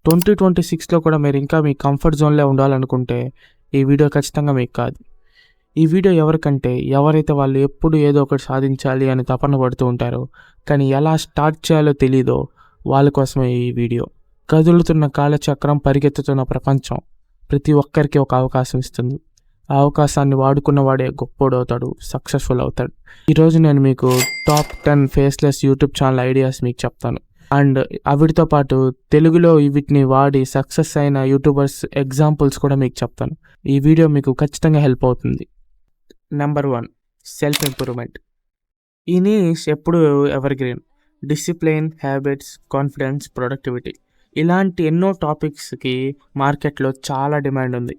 2026లో కూడా మీరు ఇంకా మీ కంఫర్ట్ జోన్లో ఉండాలనుకుంటే ఈ వీడియో ఖచ్చితంగా మీకు కాదు. ఈ వీడియో ఎవరికంటే ఎవరైతే వాళ్ళు ఎప్పుడు ఏదో ఒకటి సాధించాలి అని తపన పడుతూ ఉంటారో కానీ ఎలా స్టార్ట్ చేయాలో తెలీదో వాళ్ళ కోసమే ఈ వీడియో. కదులుతున్న కాలచక్రం, పరిగెత్తుతున్న ప్రపంచం ప్రతి ఒక్కరికి ఒక అవకాశం ఇస్తుంది. ఆ అవకాశాన్ని వాడుకున్న వాడే గొప్పోడవుతాడు, సక్సెస్ఫుల్ అవుతాడు. ఈరోజు నేను మీకు top 10 faceless YouTube channel ideas మీకు చెప్తాను. అండ్ వీటితో పాటు తెలుగులో వీటిని వాడి సక్సెస్ అయిన యూట్యూబర్స్ ఎగ్జాంపుల్స్ కూడా మీకు చెప్తాను. ఈ వీడియో మీకు ఖచ్చితంగా హెల్ప్ అవుతుంది. Number 1, self improvement. ఈ నీష్ ఎప్పుడు ever green. Discipline, habits, confidence, productivity ఇలాంటి ఎన్నో టాపిక్స్కి మార్కెట్లో చాలా డిమాండ్ ఉంది.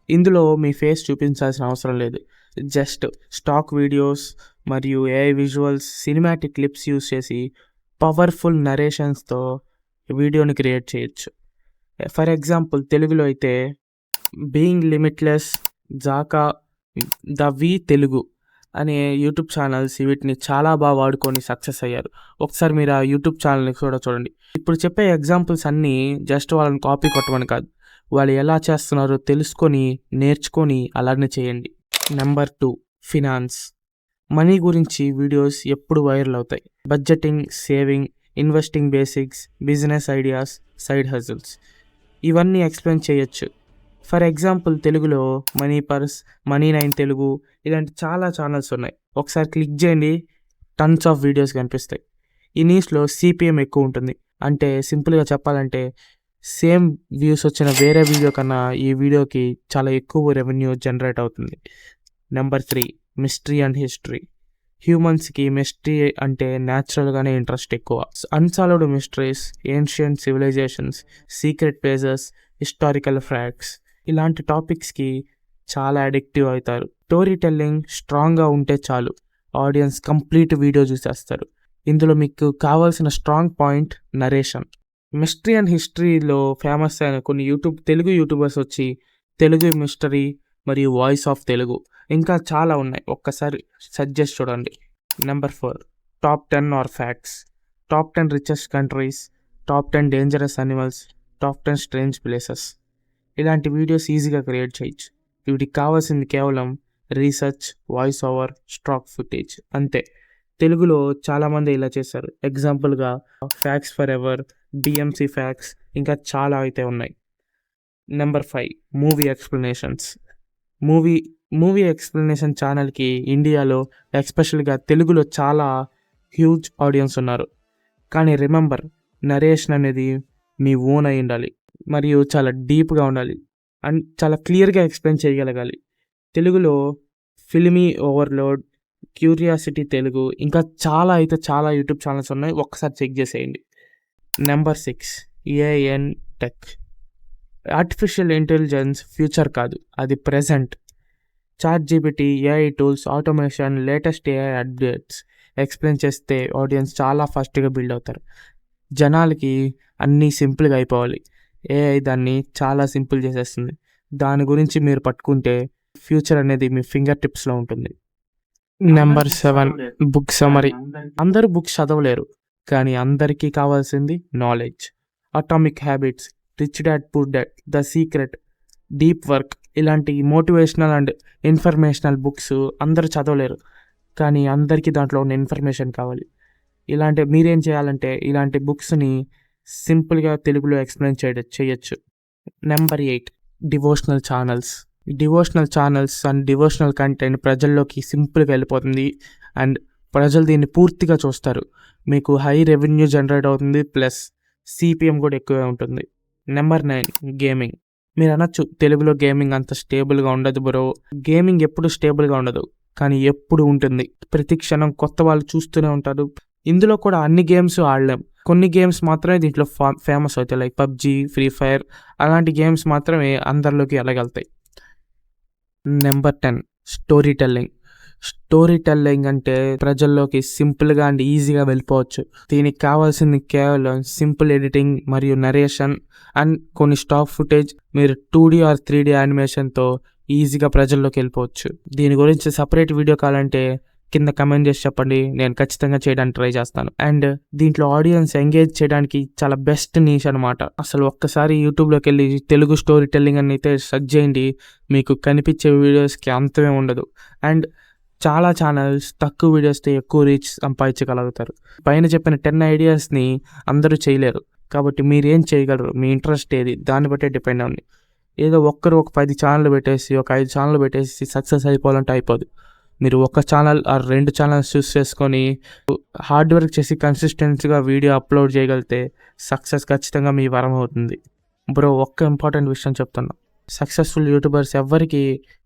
ఇందులో మీ ఫేస్ చూపించాల్సిన అవసరం లేదు. జస్ట్ స్టాక్ వీడియోస్ మరియు AI visuals, cinematic clips use చేసి పవర్ఫుల్ నరేషన్స్తో వీడియోని క్రియేట్ చేయొచ్చు. ఫర్ ఎగ్జాంపుల్ తెలుగులో అయితే బీయింగ్ లిమిట్లెస్, జాకా, ద వి తెలుగు అనే యూట్యూబ్ ఛానల్స్ వీటిని చాలా బాగా వాడుకొని సక్సెస్ అయ్యారు. ఒకసారి మీరు ఆ యూట్యూబ్ ఛానల్ని కూడా చూడండి. ఇప్పుడు చెప్పే ఎగ్జాంపుల్స్ అన్నీ జస్ట్ వాళ్ళని కాపీ కొట్టమని కాదు, వాళ్ళు ఎలా చేస్తున్నారో తెలుసుకొని నేర్చుకొని అలానే చేయండి. Number 2, finance. మనీ గురించి వీడియోస్ ఎప్పుడు వైరల్ అవుతాయి. Budgeting, saving, investing basics, business ideas, side hustles ఇవన్నీ ఎక్స్ప్లెయిన్ చేయొచ్చు. ఫర్ ఎగ్జాంపుల్ తెలుగులో మనీ పర్స్, మనీ 9 తెలుగు ఇలాంటి చాలా ఛానల్స్ ఉన్నాయి. ఒకసారి క్లిక్ చేయండి, టన్స్ ఆఫ్ వీడియోస్ కనిపిస్తాయి. ఈ నీష్లో సిపిఎం ఎక్కువ ఉంటుంది. అంటే సింపుల్గా చెప్పాలంటే సేమ్ వ్యూస్ వచ్చిన వేరే వీడియో కన్నా ఈ వీడియోకి చాలా ఎక్కువ రెవెన్యూ జనరేట్ అవుతుంది. Number 3, mystery and history. హ్యూమన్స్కి మిస్టరీ అంటే న్యాచురల్గానే ఇంట్రెస్ట్ ఎక్కువ. Unsolved mysteries, ancient civilizations, secret places, historical facts ఇలాంటి టాపిక్స్కి చాలా అడిక్టివ్ అవుతారు. స్టోరీ టెల్లింగ్ స్ట్రాంగ్గా ఉంటే చాలు, ఆడియన్స్ కంప్లీట్ వీడియో చూసేస్తారు. ఇందులో మీకు కావాల్సిన strong point narration. Mystery and హిస్టరీలో ఫేమస్ అయిన కొన్ని తెలుగు యూట్యూబర్స్ వచ్చి తెలుగు మిస్టరీ మరియు వాయిస్ ఆఫ్ తెలుగు ఇంకా చాలా ఉన్నాయి. ఒక్కసారి సజెస్ట్ చూడండి. Number 4, top 10 R facts. Top 10 richest countries, top 10 dangerous animals, top 10 strange places ఇలాంటి వీడియోస్ ఈజీగా క్రియేట్ చేయొచ్చు. వీటికి కావాల్సింది కేవలం research, voice over, stock footage అంతే. తెలుగులో చాలామంది ఇలా చేశారు. ఎగ్జాంపుల్గా facts forever, BMC facts ఇంకా చాలా అయితే ఉన్నాయి. Number 5, movie explanations. Movie explanation ఛానల్కి ఇండియాలో ఎస్పెషల్గా తెలుగులో చాలా హ్యూజ్ ఆడియన్స్ ఉన్నారు. కానీ రిమెంబర్, నరేషన్ అనేది మీ ఓన్ అయి ఉండాలి మరియు చాలా డీప్గా ఉండాలి అండ్ చాలా క్లియర్గా ఎక్స్ప్లెయిన్ చేయగలగాలి. తెలుగులో ఫిల్మీ ఓవర్లోడ్, క్యూరియాసిటీ తెలుగు ఇంకా చాలా యూట్యూబ్ ఛానల్స్ ఉన్నాయి. ఒక్కసారి చెక్ చేసేయండి. Number 6, A N tech. Artificial intelligence future కాదు, అది present. ChatGPT, AI tools, automation, latest AI updates explain చేస్తే ఆడియన్స్ చాలా ఫాస్ట్గా బిల్డ్ అవుతారు. జనాలకి అన్నీ సింపుల్గా అయిపోవాలి, ఏఐ దాన్ని చాలా సింపుల్ చేసేస్తుంది. దాని గురించి మీరు పట్టుకుంటే ఫ్యూచర్ అనేది మీ ఫింగర్ టిప్స్లో ఉంటుంది. Number 7, book summary. అందరూ బుక్స్ చదవలేరు, కానీ అందరికీ కావాల్సింది knowledge. Atomic habits, rich dad poor dad, the secret, deep work ఇలాంటి మోటివేషనల్ అండ్ ఇన్ఫర్మేషనల్ బుక్స్ అందరూ చదవలేరు, కానీ అందరికీ దాంట్లో ఉన్న ఇన్ఫర్మేషన్ కావాలి. మీరేం చేయాలంటే ఇలాంటి బుక్స్ని సింపుల్గా తెలుగులో ఎక్స్ప్లెయిన్ చేయొచ్చు. Number 8, devotional channels and devotional content ప్రజల్లోకి సింపుల్గా వెళ్ళిపోతుంది అండ్ ప్రజలు దీన్ని పూర్తిగా చూస్తారు. మీకు హై రెవెన్యూ జనరేట్ అవుతుంది, ప్లస్ సిపిఎం కూడా ఎక్కువే ఉంటుంది. Number 9, gaming. మీరు అనొచ్చు తెలుగులో గేమింగ్ అంత స్టేబుల్గా ఉండదు బ్రో. గేమింగ్ ఎప్పుడు స్టేబుల్గా ఉండదు, కానీ ఎప్పుడు ఉంటుంది. ప్రతి క్షణం కొత్త వాళ్ళు చూస్తూనే ఉంటారు. ఇందులో కూడా అన్ని గేమ్స్ ఆడలేం, కొన్ని గేమ్స్ మాత్రమే దీంట్లో ఫేమస్ అవుతాయి. లైక్ పబ్జీ, ఫ్రీ ఫైర్ అలాంటి గేమ్స్ మాత్రమే అందరిలోకి వెళ్ళగలుగుతాయి. నెంబర్ 10, స్టోరీ టెల్లింగ్ అంటే ప్రజల్లోకి సింపుల్గా అండ్ ఈజీగా వెళ్ళిపోవచ్చు. దీనికి కావాల్సింది కేవలం సింపుల్ ఎడిటింగ్ మరియు నరేషన్ అండ్ కొన్ని స్టాక్ ఫుటేజ్. మీరు 2D ఆర్ 3D యానిమేషన్తో ఈజీగా ప్రజల్లోకి వెళ్ళిపోవచ్చు. దీని గురించి సపరేట్ వీడియో కావాలంటే కింద కమెంట్ చేసి చెప్పండి, నేను ఖచ్చితంగా చేయడానికి ట్రై చేస్తాను. అండ్ దీంట్లో ఆడియన్స్ ఎంగేజ్ చేయడానికి చాలా బెస్ట్ నీష్ అనమాట. అసలు ఒక్కసారి యూట్యూబ్లోకి వెళ్ళి తెలుగు స్టోరీ టెల్లింగ్ అని అయితే సెర్చ్ చేయండి, మీకు కనిపించే వీడియోస్కి అంతమే ఉండదు. అండ్ చాలా ఛానల్స్ తక్కువ వీడియోస్తో ఎక్కువ రీచ్ సంపాదించగలుగుతారు. పైన చెప్పిన 10 ఐడియాస్ని అందరూ చేయలేరు, కాబట్టి మీరేం చేయగలరు, మీ ఇంట్రెస్ట్ ఏది, దాన్ని బట్టే డిపెండ్ అవ్వండి. ఏదో ఒక్కరు ఒక 10 ఛానల్ పెట్టేసి, ఒక 5 ఛానల్ పెట్టేసి సక్సెస్ అయిపోవాలంటే అయిపోదు. మీరు ఒక ఛానల్ ఆ 2 ఛానల్స్ చూస్ చేసుకొని హార్డ్ వర్క్ చేసి కన్సిస్టెన్సీగా వీడియో అప్లోడ్ చేయగలిగితే సక్సెస్ ఖచ్చితంగా మీ వరం అవుతుంది. బ్రో, ఒక్క ఇంపార్టెంట్ విషయం చెప్తున్నా. సక్సెస్ఫుల్ యూట్యూబర్స్ ఎవ్వరికి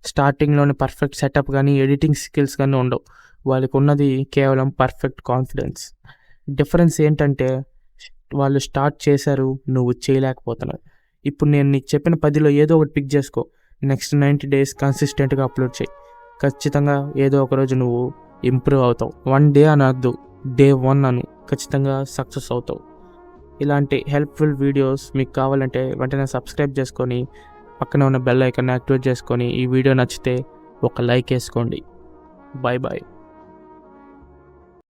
స్టార్టింగ్లోనే పర్ఫెక్ట్ సెటప్ కానీ ఎడిటింగ్ స్కిల్స్ కానీ ఉండవు. వాళ్ళకి ఉన్నది కేవలం పర్ఫెక్ట్ కాన్ఫిడెన్స్. డిఫరెన్స్ ఏంటంటే వాళ్ళు స్టార్ట్ చేశారు, నువ్వు చేయలేకపోతున్నావు. ఇప్పుడు నేను నీకు చెప్పిన 10లో ఏదో ఒకటి పిక్ చేసుకో. నెక్స్ట్ 90 days కన్సిస్టెంట్గా అప్లోడ్ చేయి. ఖచ్చితంగా ఏదో ఒక రోజు నువ్వు ఇంప్రూవ్ అవుతావు. 1 day అనద్దు, day 1 అను, ఖచ్చితంగా సక్సెస్ అవుతావు. ఇలాంటి హెల్ప్ఫుల్ వీడియోస్ మీకు కావాలంటే వెంటనే సబ్స్క్రైబ్ చేసుకొని పక్కన ఉన్న బెల్ ఐకాన్ యాక్టివేట్ చేసుకొని ఈ వీడియో నచ్చితే ఒక లైక్ వేసుకోండి. Bye bye.